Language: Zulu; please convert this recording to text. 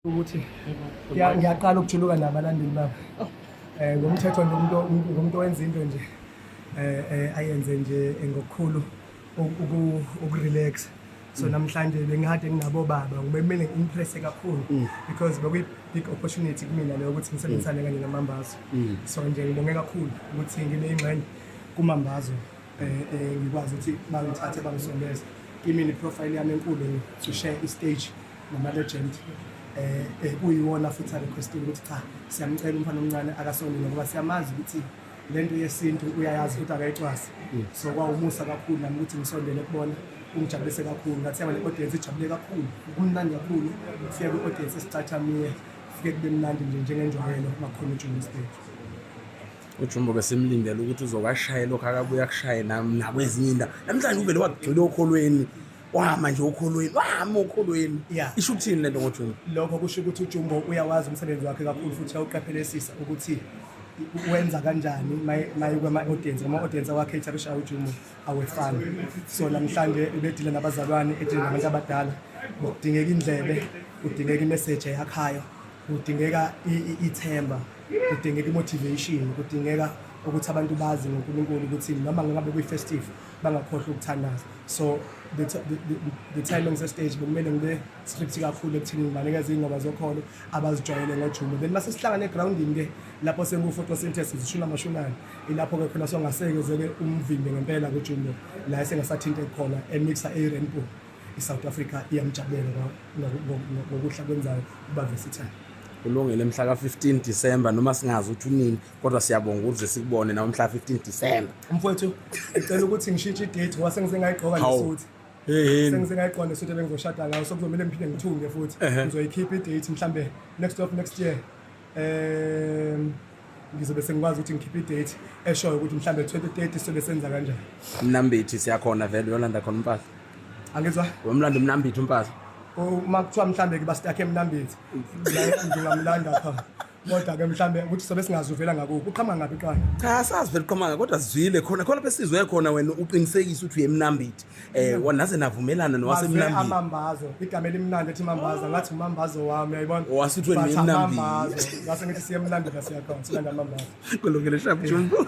ukuthi ngiyaqala ukujuluka nabalandeli babo. Ngomthetho nje umuntu owenza into nje ayenze nje ngokukhulu ukurelax. So namhlanje bengihade nginabo baba ngibemele impress kakhulu because bekuyi big opportunity kumina leyo ukuthi ngisebenzisane kanye namambazo. So nje ngibonge kakhulu ukuthi ngibe ingxenye kumambazo ngikwazi ukuthi bangithathe bangisondeze. Kimi ni profile yami enkulu to share istage nama legend. Kuyiwona futhi requesting ukuthi cha siyamcela umfana omncane akasondele ngoba siyamazi ukuthi lento yesintu uyayazi futhi akayicwasi. So kwawumusa kakhulu nami ukuthi ngisondele kubona ungijabulise kakhulu ngathi yaba le audience ijabule kakhulu kumnandi kakhulu kufika ku audience esicathamile kufike kube mnandi nje njengenjwayelo makhona uJumbo stage. uJumbo besimlindele ukuthi uzokashaya lokho akabuya kushaye nakwezinye indawo namhlanje uvele wagcila okholweni manje okholweni okholweni isho ukuthini lento ngoJumbo? Lokho kusho ukuthi uJumbo uyawazi umsebenzi wakhe kakhulu futhi uyawuqaphelesisa ukuthi wenza kanjani mayikwa audience ama-audience wakhe ethabisha uJumbo awefana. So namhlanje ubedile nabazalwane edile nabantu abadala kudingeka indlebe, kudingeka imessage yakhayo, kudingeka ithemba, kudingeka imotivation, kudingeka ukuthi abantu bazi ngoNkulunkulu ukuthi noma ngabe kuyi-festive bangakhohlwa ukuthandaza. So the timing stage bekumele ngibe strict kakhulu ekuthini ngibanikeza iy'ngoma zokholo abazijwayele ngoJumbo. Then mase sihlangane egroundini ke lapho sengu-photosynthesis ishumi namashunane ilapho-ke khona songasekezeke umvimbe ngempela kuJumbo la esengasathinte khona emixa e-rainbow i-South Africa iyamjabulela ngokuhla kwenzayo uba versatile. Kulungile mhla ka-15 December noma singazi ukuthi unini kodwa siyabonga ukuthi sikubone nawo mhla 15 December. Mfowethu ngicela ukuthi ngishintshe idate ngoba sengizengayigqoka nesuthi. Sengizengayigqoka nesuthi ebengizoshada ngayo so kuzomele ngiphinde ngithunge futhi ngizoyikhipha idate mhlambe next year. Ngizobe sengikwazi ukuthi ngikhiphe idate eshoyo ukuthi mhlambe 2030 sobe senza kanjani. Mnambithi siyakhona vele yolanda khona umpahla. Angizwa? Womlando Mnambithi umpahla. Uma kuthiwa mhlambe ke bastakhe Mnambithi ngingamlanda khona kodwa-ke mhlambe ukuthi sobe singazuvela ngakuphi uqhama ngaphi qala? Cha sazi vele uqhama kodwa sizwile khona besizwe khona wena uqinisekisa ukuthi uyeMnambithi naze navumelana nowaseMnambithi amambazo igama elimnandi ethi mambazo ngathi umambazo wami uyayibona wasithi wena eMnambithi ngase ngithi siye eMnambithi siyakhona silanda amambazo kulungile sharp Jumbo.